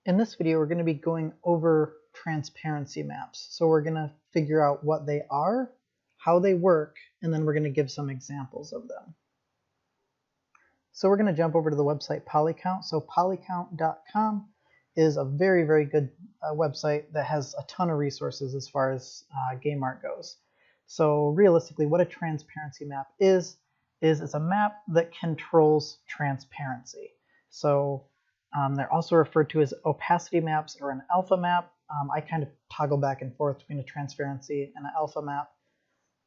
In this video, we're going to be going over transparency maps. So we're going to figure out what they are, how they work, and then we're going to give some examples of them. So we're going to jump over to the website Polycount. So polycount.com is a very, very good website that has a ton of resources as far as game art goes. So realistically, what a transparency map is it's a map that controls transparency. So they're also referred to as opacity maps or an alpha map. I kind of toggle back and forth between a transparency and an alpha map.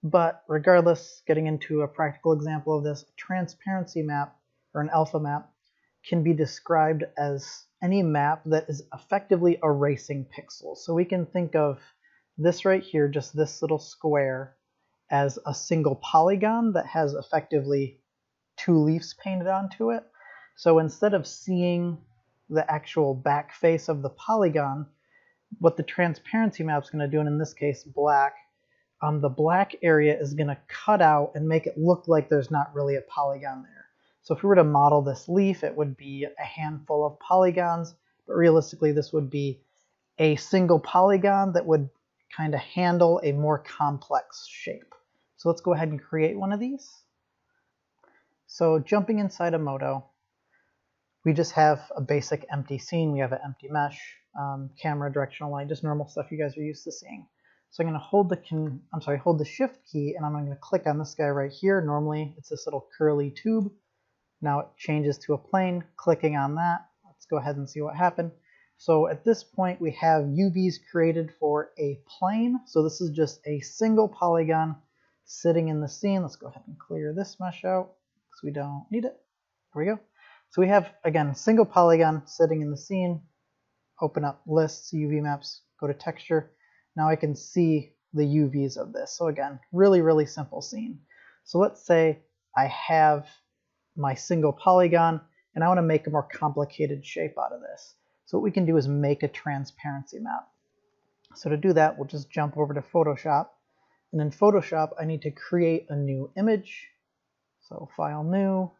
But regardless, getting into a practical example of this, a transparency map or an alpha map can be described as any map that is effectively erasing pixels. So we can think of this right here, just this little square, as a single polygon that has effectively two leaves painted onto it. So instead of seeing the actual back face of the polygon, what the transparency map is going to do, and in this case black, the black area is going to cut out and make it look like there's not really a polygon there. So if we were to model this leaf, it would be a handful of polygons, but realistically this would be a single polygon that would kind of handle a more complex shape. So let's go ahead and create one of these. So jumping inside of Modo, we just have a basic empty scene. We have an empty mesh, camera, directional light, just normal stuff you guys are used to seeing. So I'm going to hold the Shift key, and I'm going to click on this guy right here. Normally it's this little curly tube. Now it changes to a plane. Clicking on that, let's go ahead and see what happened. So at this point we have UVs created for a plane. So this is just a single polygon sitting in the scene. Let's go ahead and clear this mesh out because we don't need it. There we go. So we have, again, single polygon sitting in the scene. Open up lists, UV maps, go to texture. Now I can see the UVs of this. So again, really, really simple scene. So let's say I have my single polygon and I want to make a more complicated shape out of this. So what we can do is make a transparency map. So to do that, we'll just jump over to Photoshop. And in Photoshop, I need to create a new image. So File, New.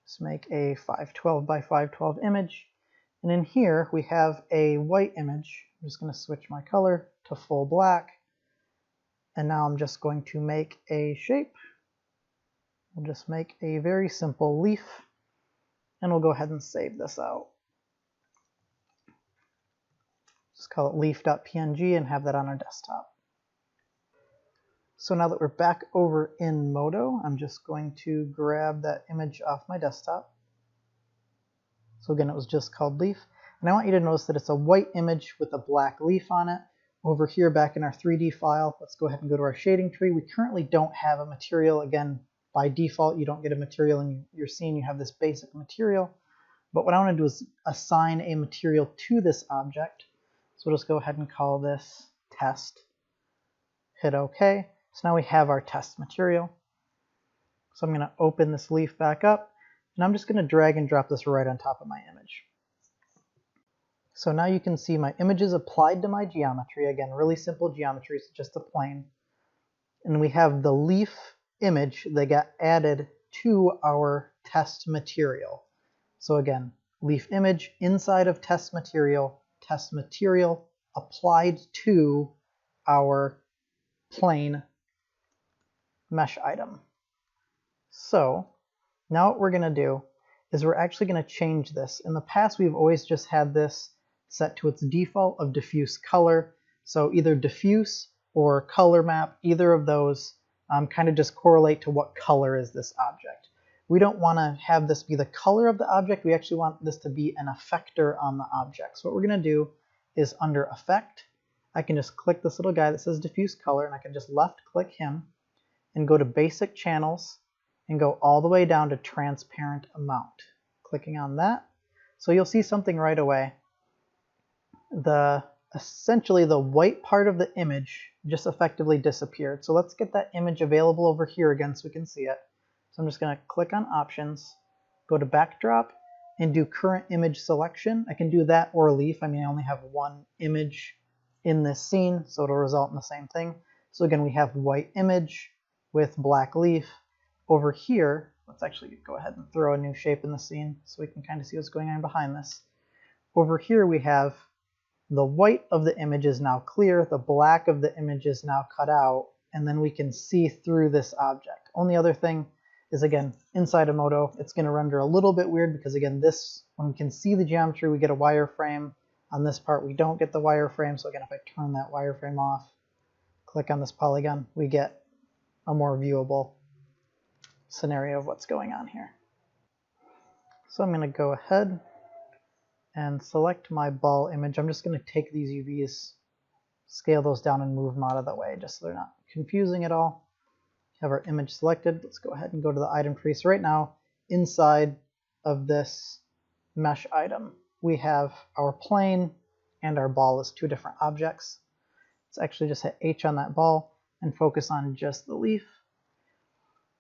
Just make a 512 by 512 image. And in here, we have a white image. I'm just going to switch my color to full black. And now I'm just going to make a shape. We'll just make a very simple leaf. And we'll go ahead and save this out. Just call it leaf.png and have that on our desktop. So now that we're back over in Modo, I'm just going to grab that image off my desktop. So again, it was just called leaf. And I want you to notice that it's a white image with a black leaf on it. Over here, back in our 3D file, let's go ahead and go to our shading tree. We currently don't have a material. Again, by default, you don't get a material in your scene. You have this basic material. But what I want to do is assign a material to this object. So we'll just go ahead and call this test. Hit OK. So now we have our test material. So I'm going to open this leaf back up, and I'm just going to drag and drop this right on top of my image. So now you can see my image is applied to my geometry. Again, really simple geometry, it's just a plane. And we have the leaf image that got added to our test material. So again, leaf image inside of test material applied to our plane mesh item. So now what we're going to do is we're actually going to change this. In the past, we've always just had this set to its default of diffuse color. So either diffuse or color map, either of those kind of just correlate to what color is this object. We don't want to have this be the color of the object. We actually want this to be an effector on the object. So what we're going to do is under Effect, I can just click this little guy that says diffuse color, and I can just left click him and go to Basic Channels and go all the way down to Transparent Amount. Clicking on that. So you'll see something right away. Essentially the white part of the image just effectively disappeared. So let's get that image available over here again so we can see it. So I'm just going to click on Options, go to Backdrop, and do Current Image Selection. I can do that or Leaf. I mean, I only have one image in this scene, so it'll result in the same thing. So again, we have white image with black leaf. Over here, let's actually go ahead and throw a new shape in the scene so we can kind of see what's going on behind this. over here we have the white of the image is now clear, the black of the image is now cut out, and then we can see through this object. Only other thing is, again, inside of Modo, it's going to render a little bit weird because, again, this, when we can see the geometry, we get a wireframe. On this part, we don't get the wireframe. So again, if I turn that wireframe off, click on this polygon, we get a more viewable scenario of what's going on here. So I'm going to go ahead and select my ball image. I'm just going to take these UVs, scale those down, and move them out of the way just so they're not confusing at all. Have our image selected. Let's go ahead and go to the item tree. So right now, inside of this mesh item, we have our plane and our ball as two different objects. Let's actually just hit H on that ball and focus on just the leaf.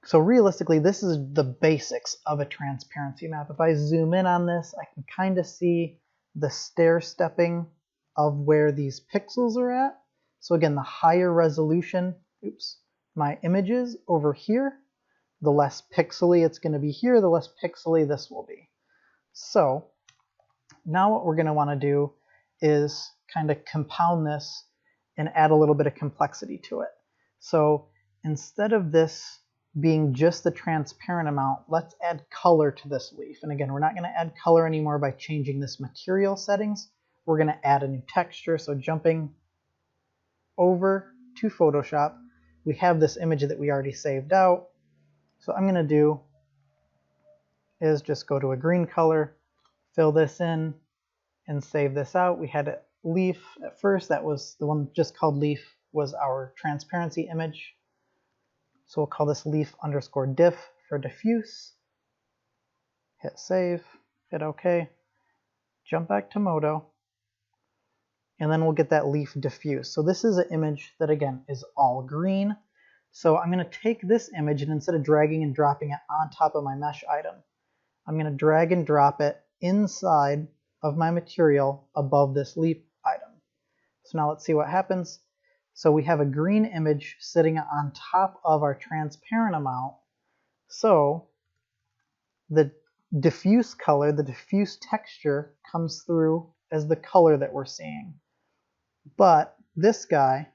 So realistically, this is the basics of a transparency map. If I zoom in on this, I can kind of see the stair-stepping of where these pixels are at. So again, the higher resolution, my images over here, the less pixely it's going to be here, the less pixely this will be. So now what we're going to want to do is kind of compound this and add a little bit of complexity to it. So instead of this being just the transparent amount, let's add color to this leaf. And again, we're not going to add color anymore by changing this material settings. We're going to add a new texture. So jumping over to Photoshop, we have this image that we already saved out. So I'm going to do is just go to a green color, fill this in, and save this out. We had a leaf at first. That was the one just called leaf, was our transparency image. So we'll call this leaf_diff for diffuse. Hit save, hit OK, jump back to Modo, and then we'll get that leaf diffuse. So this is an image that, again, is all green. So I'm going to take this image, and instead of dragging and dropping it on top of my mesh item, I'm going to drag and drop it inside of my material above this leaf item. So now let's see what happens. So we have a green image sitting on top of our transparent amount. So the diffuse color, the diffuse texture comes through as the color that we're seeing. But this guy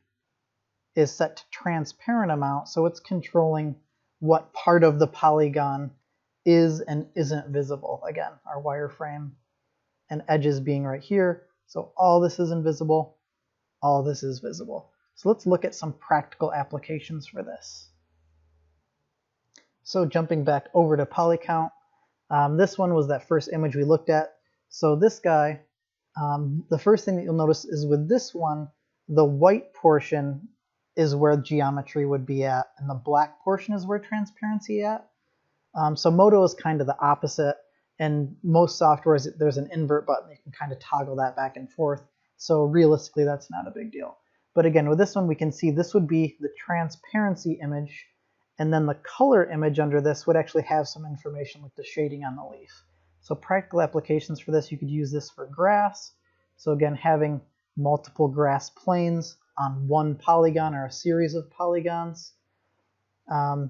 is set to transparent amount, so it's controlling what part of the polygon is and isn't visible. Again, our wireframe and edges being right here. So all this is invisible, all this is visible. So let's look at some practical applications for this. So jumping back over to polycount, this one was that first image we looked at. So this guy, the first thing that you'll notice is with this one, the white portion is where geometry would be at, and the black portion is where transparency at. So Modo is kind of the opposite, and most softwares, there's an invert button. You can kind of toggle that back and forth. So realistically, that's not a big deal. But again, with this one, we can see this would be the transparency image, and then the color image under this would actually have some information like the shading on the leaf. So practical applications for this, you could use this for grass. So again, having multiple grass planes on one polygon or a series of polygons.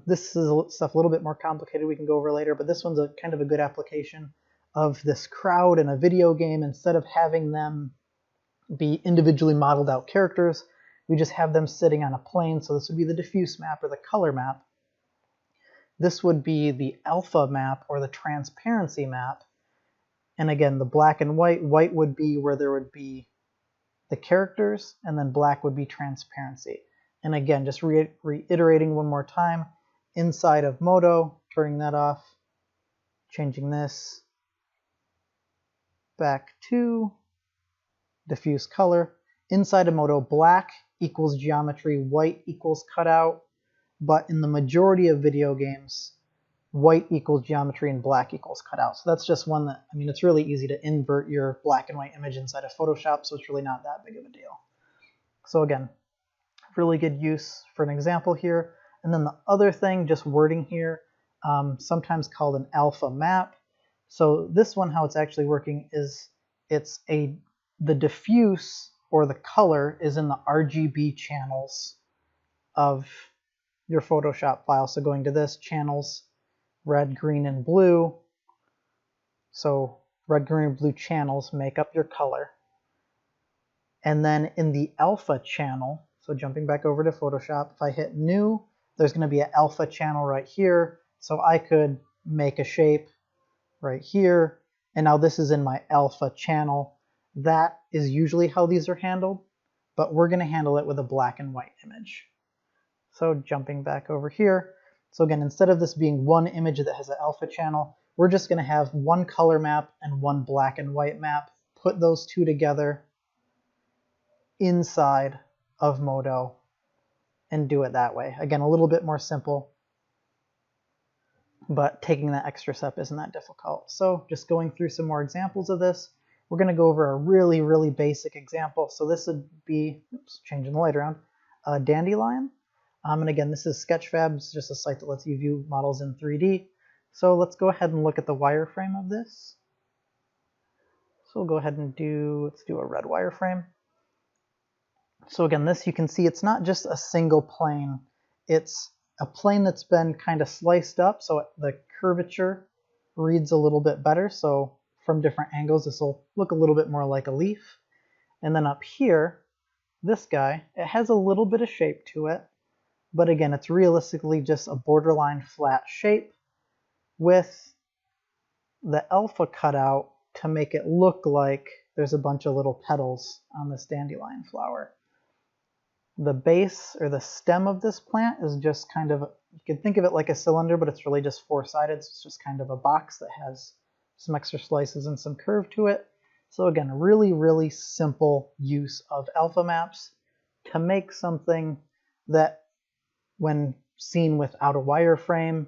This is stuff a little bit more complicated we can go over later, but this one's a kind of a good application of this crowd in a video game. Instead of having them be individually modeled out characters, we just have them sitting on a plane. So this would be the diffuse map or the color map. This would be the alpha map or the transparency map. And again, the black and white would be where there would be the characters, and then black would be transparency. And again, just reiterating one more time, inside of Modo, turning that off, changing this back to diffuse color. Inside of Modo, black equals geometry, white equals cutout, but in the majority of video games, white equals geometry and black equals cutout. So that's just one that, I mean, it's really easy to invert your black and white image inside of Photoshop, so it's really not that big of a deal. So again, really good use for an example here. And then the other thing, just wording here, sometimes called an alpha map. So this one, how it's actually working is the diffuse or the color is in the RGB channels of your Photoshop file. So going to this, channels, red, green, and blue. So red, green, blue channels make up your color. And then in the alpha channel, so jumping back over to Photoshop, if I hit new, there's going to be an alpha channel right here. So I could make a shape right here. And now this is in my alpha channel. That is usually how these are handled, but we're going to handle it with a black and white image. So jumping back over here. So again, instead of this being one image that has an alpha channel, we're just going to have one color map and one black and white map. Put those two together inside of Modo and do it that way. Again, a little bit more simple, but taking that extra step isn't that difficult. So just going through some more examples of this, we're going to go over a really, really basic example. So this would be, oops, changing the light around, a dandelion. And again, this is Sketchfab. It's just a site that lets you view models in 3D. So let's go ahead and look at the wireframe of this. So we'll go ahead and let's do a red wireframe. So again, this you can see it's not just a single plane. It's a plane that's been kind of sliced up so the curvature reads a little bit better. So from different angles, this will look a little bit more like a leaf. And then up here, this guy, it has a little bit of shape to it. But again, it's realistically just a borderline flat shape with the alpha cut out to make it look like there's a bunch of little petals on this dandelion flower. The base or the stem of this plant is just kind of, you can think of it like a cylinder, but it's really just four-sided. So it's just kind of a box that has some extra slices and some curve to it. So again, really, really simple use of alpha maps to make something that when seen without a wireframe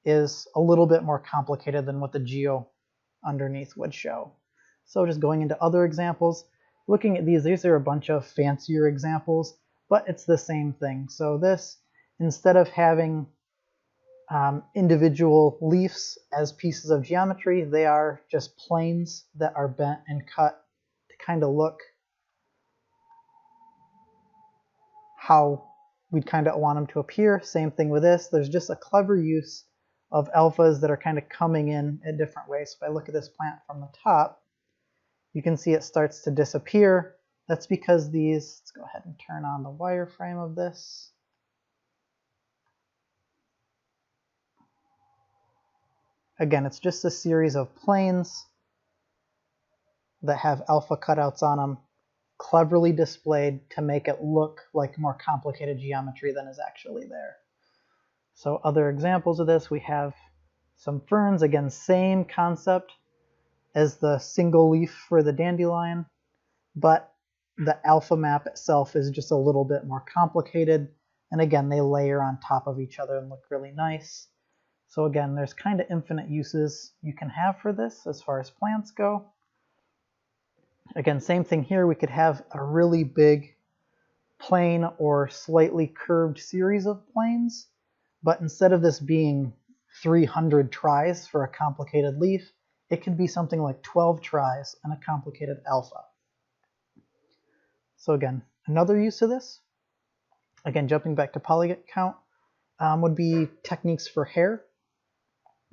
is a little bit more complicated than what the geo underneath would show. So just going into other examples, looking at these are a bunch of fancier examples, but it's the same thing. So this, instead of having individual leaves as pieces of geometry, they are just planes that are bent and cut to kind of look how we'd kind of want them to appear. Same thing with this. There's just a clever use of alphas that are kind of coming in different ways. So if I look at this plant from the top, you can see it starts to disappear. That's because these, let's go ahead and turn on the wireframe of this. Again, it's just a series of planes that have alpha cutouts on them, cleverly displayed to make it look like more complicated geometry than is actually there. So other examples of this, we have some ferns. Again, same concept as the single leaf for the dandelion, but the alpha map itself is just a little bit more complicated. And again, they layer on top of each other and look really nice. So again, there's kind of infinite uses you can have for this as far as plants go. Again, same thing here. We could have a really big plane or slightly curved series of planes, but instead of this being 300 tries for a complicated leaf, it could be something like 12 tries and a complicated alpha. So again, another use of this, again, jumping back to polygon count, would be techniques for hair.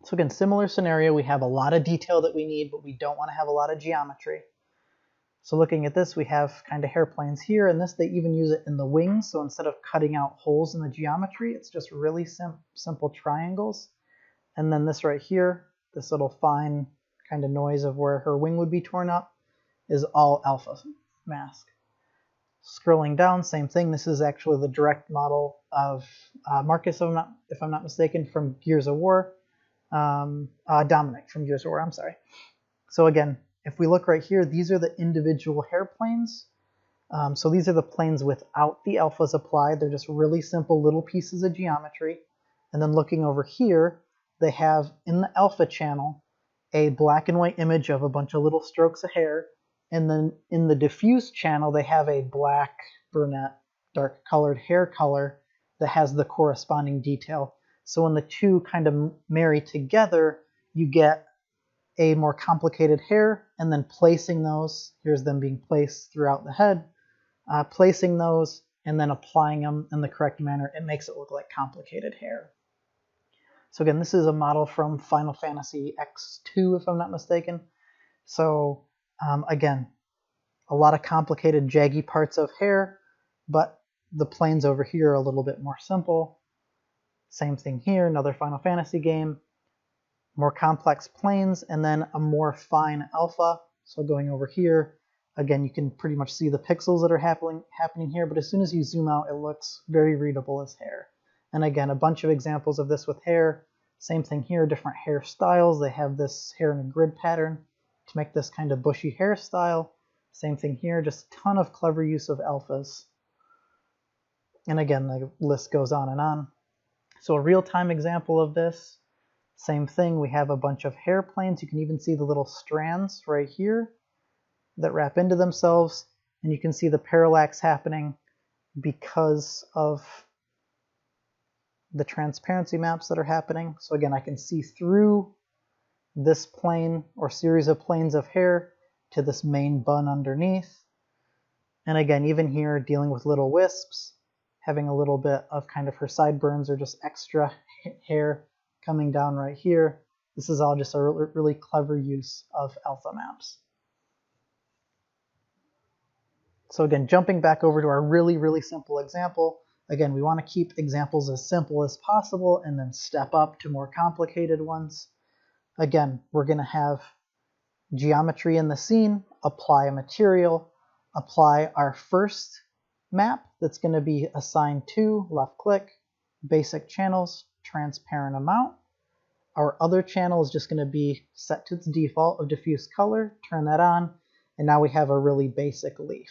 So again, similar scenario, we have a lot of detail that we need, but we don't want to have a lot of geometry. So looking at this, we have kind of hair planes here, and this they even use it in the wings. So instead of cutting out holes in the geometry, it's just really simple triangles. And then this right here, this little fine kind of noise of where her wing would be torn up, is all alpha mask. Scrolling down, same thing. This is actually the direct model of Marcus, if I'm not mistaken, from Gears of War. Dominic from Gears of War, I'm sorry. So again, if we look right here, these are the individual hair planes. So these are the planes without the alphas applied. They're just really simple little pieces of geometry. And then looking over here, they have in the alpha channel a black and white image of a bunch of little strokes of hair. And then in the diffuse channel, they have a black, brunette, dark colored hair color that has the corresponding detail. So when the two kind of marry together, you get a more complicated hair, and then placing those, here's them being placed throughout the head, placing those and then applying them in the correct manner, it makes it look like complicated hair. So again, this is a model from Final Fantasy X2, if I'm not mistaken. So again, a lot of complicated jaggy parts of hair, but the planes over here are a little bit more simple. Same thing here, another Final Fantasy game. More complex planes, and then a more fine alpha. So going over here, again, you can pretty much see the pixels that are happening here, but as soon as you zoom out, it looks very readable as hair. And again, a bunch of examples of this with hair. Same thing here, different hairstyles. They have this hair in a grid pattern to make this kind of bushy hairstyle. Same thing here, just a ton of clever use of alphas. And again, the list goes on and on. So a real-time example of this, same thing, we have a bunch of hair planes. You can even see the little strands right here that wrap into themselves, and you can see the parallax happening because of the transparency maps that are happening. So again, I can see through this plane or series of planes of hair to this main bun underneath. And again, even here, dealing with little wisps, having a little bit of kind of her sideburns or just extra hair coming down right here. This is all just a really clever use of alpha maps. So again, jumping back over to our really simple example, again, we want to keep examples as simple as possible and then step up to more complicated ones. Again, we're going to have geometry in the scene, apply a material, apply our first map that's going to be assigned to, left click, basic channels, transparent amount. Our other channel is just going to be set to its default of diffuse color, turn that on, and now we have a really basic leaf.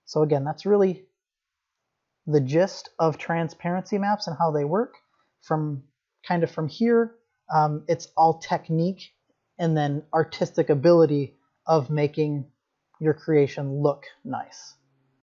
So again, that's really the gist of transparency maps and how they work. From here, it's all technique and then artistic ability of making your creation look nice.